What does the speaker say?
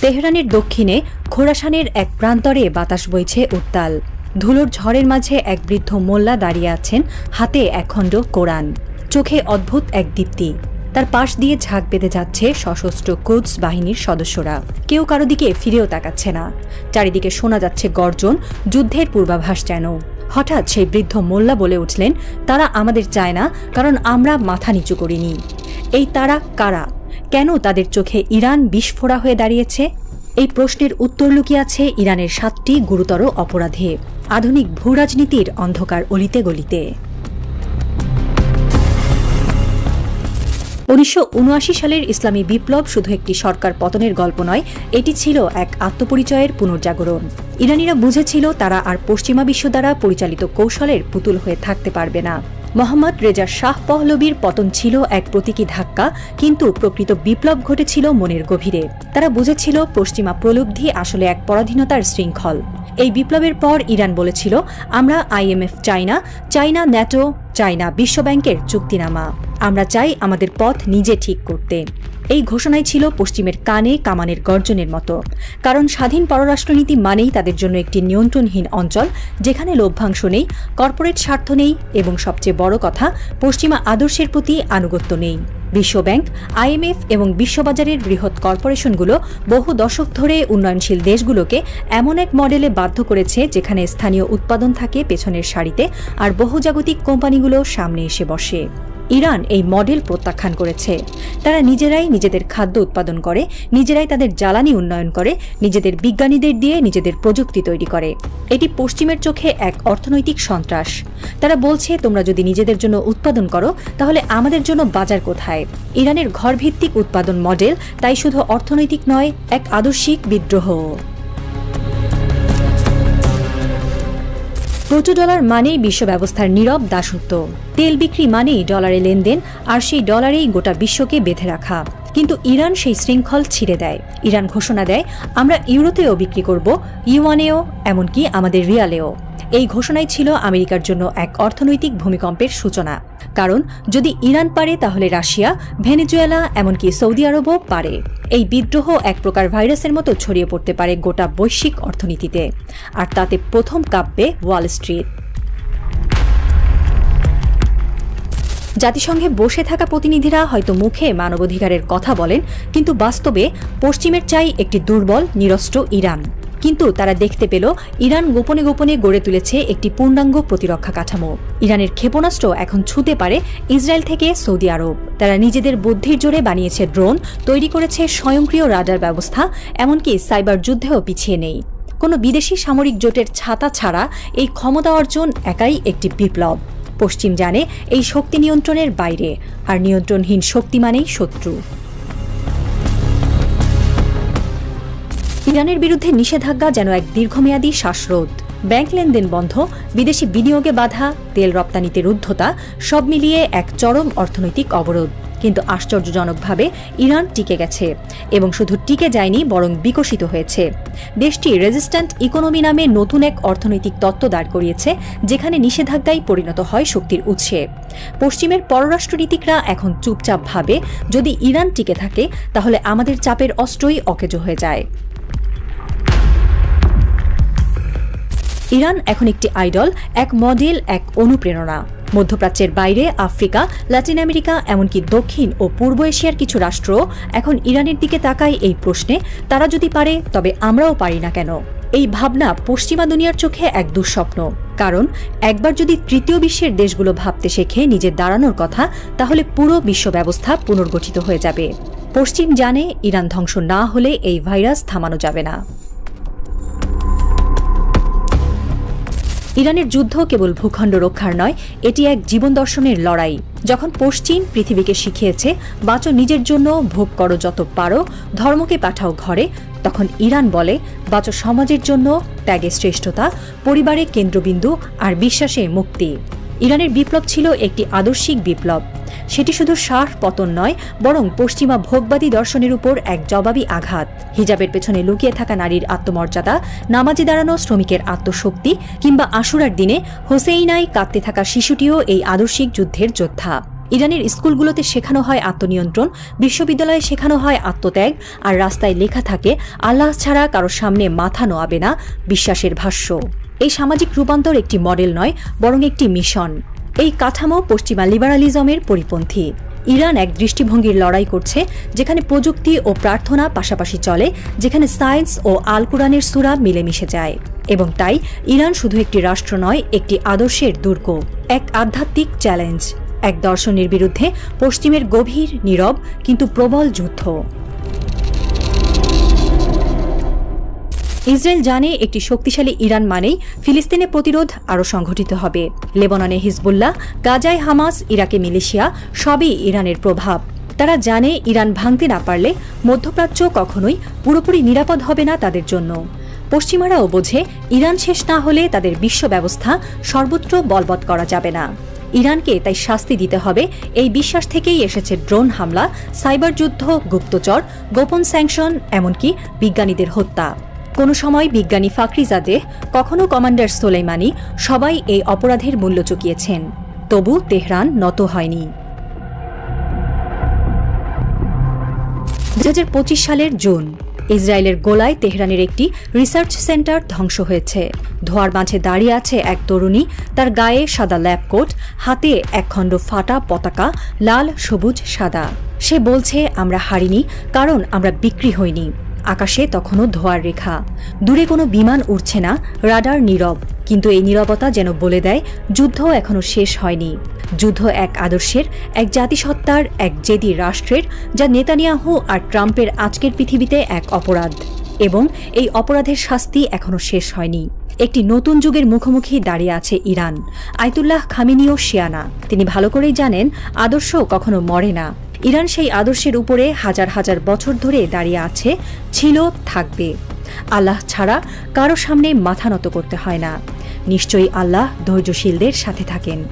তেহরানের দক্ষিণে খোরাসানের এক প্রান্তরে বাতাস বইছে উত্তাল। ধুলোর ঝড়ের মাঝে এক বৃদ্ধ মোল্লা দাঁড়িয়ে আছেন, হাতে একখণ্ড কোরআন, চোখে অদ্ভুত এক দীপ্তি। তার পাশ দিয়ে ঝাঁক বেঁধে যাচ্ছে সশস্ত্র কুদস বাহিনীর সদস্যরা। কেউ কারো দিকে ফিরেও তাকাচ্ছে না। চারিদিকে শোনা যাচ্ছে গর্জন, যুদ্ধের পূর্বাভাস যেন। হঠাৎ সেই বৃদ্ধ মোল্লা বলে উঠলেন, তারা আমাদের চায় না, কারণ আমরা মাথা নিচু করিনি। এই তারা কারা? কেন তাদের চোখে ইরান বিস্ফোরা হয়ে দাঁড়িয়েছে? এই প্রশ্নের উত্তর লুকিয়ে আছে ইরানের 7টি গুরুতর অপরাধে, আধুনিক ভূরাজনীতির অন্ধকার অলিতে গলিতে। 1979 সালের ইসলামী বিপ্লব শুধু একটি সরকার পতনের গল্প নয়, এটি ছিল এক আত্মপরিচয়ের পুনর্জাগরণ। ইরানিরা বুঝেছিল তারা আর পশ্চিমা বিশ্ব দ্বারা পরিচালিত কৌশলের পুতুল হয়ে থাকতে পারবে না। মোহাম্মদ রেজা শাহ পহলবীর পতন ছিল এক প্রতীকী ধাক্কা, কিন্তু প্রকৃত বিপ্লব ঘটেছিল মনের গভীরে। তারা বুঝেছিল পশ্চিমা প্রলব্ধি আসলে এক পরাধীনতার শৃঙ্খল। এই বিপ্লবের পর ইরান বলেছিল, আমরা IMF চাই না, চাই না ন্যাটো, চাই না বিশ্বব্যাংকের চুক্তিনামা। আমরা চাই আমাদের পথ নিজে ঠিক করতে। এই ঘোষণাই ছিল পশ্চিমের কানে কামানের গর্জনের মতো। কারণ স্বাধীন পররাষ্ট্রনীতি মানেই তাদের জন্য একটি নিয়ন্ত্রণহীন অঞ্চল, যেখানে লভ্যাংশ নেই, কর্পোরেট স্বার্থ নেই এবং সবচেয়ে বড় কথা, পশ্চিমা আদর্শের প্রতি আনুগত্য নেই। বিশ্বব্যাংক, IMF এবং বিশ্ববাজারের বৃহৎ কর্পোরেশনগুলো বহু দশক ধরে উন্নয়নশীল দেশগুলোকে এমন এক মডেলে বাধ্য করেছে যেখানে স্থানীয় উৎপাদন থাকে পেছনের সারিতে আর বহুজাগতিক কোম্পানিগুলো সামনে এসে বসে। ইরান এই মডেল প্রত্যাখ্যান করেছে। তারা নিজেরাই নিজেদের খাদ্য উৎপাদন করে, নিজেরাই তাদের জ্বালানি উন্নয়ন করে, নিজেদের বিজ্ঞানীদের দিয়ে নিজেদের প্রযুক্তি তৈরি করে। এটি পশ্চিমের চোখে এক অর্থনৈতিক সন্ত্রাস। তারা বলছে, তোমরা যদি নিজেদের জন্য উৎপাদন করো, তাহলে আমাদের জন্য বাজার কোথায়? ইরানের ঘরভিত্তিক উৎপাদন মডেল তাই শুধু অর্থনৈতিক নয়, এক আদর্শিক বিদ্রোহ। প্রচুর ডলার মানেই বিশ্ব ব্যবস্থার নীরব দাসত্ব। তেল বিক্রি মানেই ডলারে লেনদেন, আর সেই ডলারেই গোটা বিশ্বকে বেঁধে রাখা। কিন্তু ইরান সেই শৃঙ্খল ছিঁড়ে দেয়। ইরান ঘোষণা দেয়, আমরা ইউরোতেও বিক্রি করব, ইউয়ানেও, এমনকি আমাদের রিয়ালেও। এই ঘোষণাই ছিল আমেরিকার জন্য এক অর্থনৈতিক ভূমিকম্পের সূচনা। কারণ যদি ইরান পারে, তাহলে রাশিয়া, ভেনেজুয়েলা, এমনকি সৌদি আরবও পারে। এই বিদ্রোহ এক প্রকার ভাইরাসের মতো ছড়িয়ে পড়তে পারে গোটা বৈশ্বিক অর্থনীতিতে, আর তাতে প্রথম কাঁপবে ওয়াল স্ট্রিট। জাতিসংঘে বসে থাকা প্রতিনিধিরা হয়তো মুখে মানবাধিকারের কথা বলেন, কিন্তু বাস্তবে পশ্চিমের চাই একটি দুর্বল, নিরস্ত্র ইরান। কিন্তু তারা দেখতে পেল, ইরান গোপনে গোপনে গড়ে তুলেছে একটি পূর্ণাঙ্গ প্রতিরক্ষা কাঠামো। ইরানের ক্ষেপণাস্ত্র এখন ছুঁতে পারে ইসরায়েল থেকে সৌদি আরব। তারা নিজেদের বুদ্ধির জোরে বানিয়েছে ড্রোন, তৈরি করেছে স্বয়ংক্রিয় রাডার ব্যবস্থা, এমনকি সাইবার যুদ্ধেও পিছিয়ে নেই। কোনো বিদেশি সামরিক জোটের ছাতা ছাড়া এই ক্ষমতা অর্জন একাই একটি বিপ্লব। পশ্চিম জানে এই শক্তি নিয়ন্ত্রণের বাইরে, আর নিয়ন্ত্রণহীন শক্তি মানেই শত্রু। ইরানের বিরুদ্ধে নিষেধাজ্ঞা যেন এক দীর্ঘমেয়াদী শ্বাসরোধ। ব্যাংক লেনদেন বন্ধ, বিদেশি বিনিয়োগে বাধা, তেল রপ্তানিতে রুদ্ধতা, সব মিলিয়ে এক চরম অর্থনৈতিক অবরোধ। কিন্তু আশ্চর্যজনকভাবে ইরান টিকে গেছে, এবং শুধু টিকে যায়নি, বরং বিকশিত হয়েছে। দেশটি রেজিস্ট্যান্ট ইকোনমি নামে নতুন এক অর্থনৈতিক তত্ত্ব দাঁড় করিয়েছে, যেখানে নিষেধাজ্ঞাই পরিণত হয় শক্তির উৎসে। পশ্চিমের পররাষ্ট্রনীতিকরা এখন চুপচাপ ভাবে, যদি ইরান টিকে থাকে, তাহলে আমাদের চাপের অস্ত্রই অকেজো হয়ে যায়। ইরান এখন একটি আইডল, এক মডেল, এক অনুপ্রেরণা। মধ্যপ্রাচ্যের বাইরে আফ্রিকা, লাতিন আমেরিকা, এমনকি দক্ষিণ ও পূর্ব এশিয়ার কিছু রাষ্ট্র এখন ইরানের দিকে তাকায় এই প্রশ্নে, তারা যদি পারে, তবে আমরাও পারি না কেন? এই ভাবনা পশ্চিমা দুনিয়ার চোখে এক দুঃস্বপ্ন। কারণ একবার যদি তৃতীয় বিশ্বের দেশগুলো ভাবতে শেখে নিজের দাঁড়ানোর কথা, তাহলে পুরো বিশ্ব ব্যবস্থা পুনর্গঠিত হয়ে যাবে। পশ্চিম জানে, ইরান ধ্বংস না হলে এই ভাইরাস থামানো যাবে না। ইরানের যুদ্ধ কেবল ভূখণ্ড রক্ষার নয়, এটি এক জীবন দর্শনের লড়াই। যখন পশ্চিম পৃথিবীকে শিখিয়েছে, বাঁচো নিজের জন্য, ভোগ করো যত পারো, ধর্মকে পাঠাও ঘরে, তখন ইরান বলে, বাঁচো সমাজের জন্য, ত্যাগে শ্রেষ্ঠতা, পরিবারে কেন্দ্রবিন্দু, আর বিশ্বাসে মুক্তি। ইরানের বিপ্লব ছিল একটি আদর্শিক বিপ্লব। সেটি শুধু শাহ পতন নয়, বরং পশ্চিমা ভোগবাদী দর্শনের উপর এক জবাবি আঘাত। হিজাবের পেছনে লুকিয়ে থাকা নারীর আত্মমর্যাদা, নামাজে দাঁড়ানো শ্রমিকের আত্মশক্তি, কিংবা আশুরার দিনে হোসেইনায় কাঁদতে থাকা শিশুটিও এই আদর্শিক যুদ্ধের যোদ্ধা। ইরানের স্কুলগুলোতে শেখানো হয় আত্মনিয়ন্ত্রণ, বিশ্ববিদ্যালয়ে শেখানো হয় আত্মত্যাগ, আর রাস্তায় লেখা থাকে আল্লাহ ছাড়া কারো সামনে মাথা নোয়াবে না, বিশ্বাসের ভাষ্য। এই সামাজিক রূপান্তর একটি মডেল নয়, বরং একটি মিশন। এই কাঠামো পশ্চিমা লিবারালিজমের পরিপন্থী। ইরান এক দৃষ্টিভঙ্গির লড়াই করছে, যেখানে প্রযুক্তি ও প্রার্থনা পাশাপাশি চলে, যেখানে সায়েন্স ও আল কুরআনের সূরা মিলেমিশে যায়। এবং তাই ইরান শুধু একটি রাষ্ট্র নয়, একটি আদর্শের দুর্গ, এক আধ্যাত্মিক চ্যালেঞ্জ, এক দর্শনের বিরুদ্ধে পশ্চিমের গভীর, নীরব কিন্তু প্রবল যুদ্ধ। ইসরায়েল জানে একটি শক্তিশালী ইরান মানেই ফিলিস্তিনে প্রতিরোধ আরও সংগঠিত হবে। লেবাননে হিজবুল্লাহ, গাজায় হামাস, ইরাকে মিলিশিয়া, সবই ইরানের প্রভাব। তারা জানে ইরান ভাঙতে না পারলে মধ্যপ্রাচ্য কখনোই পুরোপুরি নিরাপদ হবে না তাদের জন্য। পশ্চিমারাও বোঝে ইরান শেষ না হলে তাদের বিশ্ব ব্যবস্থা সর্বত্র বলবৎ করা যাবে না। ইরানকে তাই শাস্তি দিতে হবে। এই বিশ্বাস থেকেই এসেছে ড্রোন হামলা, সাইবার যুদ্ধ, গুপ্তচর, গোপন স্যাংশন, এমনকি বিজ্ঞানীদের হত্যা। কোনো সময় বিজ্ঞানী ফাকরিজাদেহ, কখনো কমান্ডার সোলেইমানি, সবাই এই অপরাধের মূল্য চুকিয়েছেন। তবু তেহরান নত হয়নি। 2025 সালের জুন, ইসরায়েলের গোলায় তেহরানের একটি রিসার্চ সেন্টার ধ্বংস হয়েছে। ধোঁয়ার মাঝে দাঁড়িয়ে আছে এক তরুণী, তার গায়ে সাদা ল্যাব কোট, হাতে একখণ্ড ফাটা পতাকা, লাল, সবুজ, সাদা। সে বলছে, আমরা হারিনি, কারণ আমরা বিক্রি হইনি। আকাশে তখনও ধোঁয়ার রেখা, দূরে কোনো বিমান উড়ছে না, রাডার নীরব। কিন্তু এই নীরবতা যেন বলে দেয় যুদ্ধ এখনো শেষ হয়নি। যুদ্ধ এক আদর্শের, এক জাতিসত্তার, এক জেদি রাষ্ট্রের, যা নেতানিয়াহু আর ট্রাম্পের আজকের পৃথিবীতে এক অপরাধ। এবং এই অপরাধের শাস্তি এখনো শেষ হয়নি। একটি নতুন যুগের মুখোমুখি দাঁড়িয়ে আছে ইরান। আয়াতুল্লাহ খামেনিও শিয়ানা, তিনি ভালো করেই জানেন আদর্শ কখনো মরে না। ইরান সেই আদর্শের উপরে হাজার হাজার বছর ধরে দাঁড়িয়ে আছে, ছিল, থাকবে। আল্লাহ ছাড়া কারো সামনে মাথা নত করতে হয় না। নিশ্চয়ই আল্লাহ ধৈর্যশীলদের সাথে থাকেন।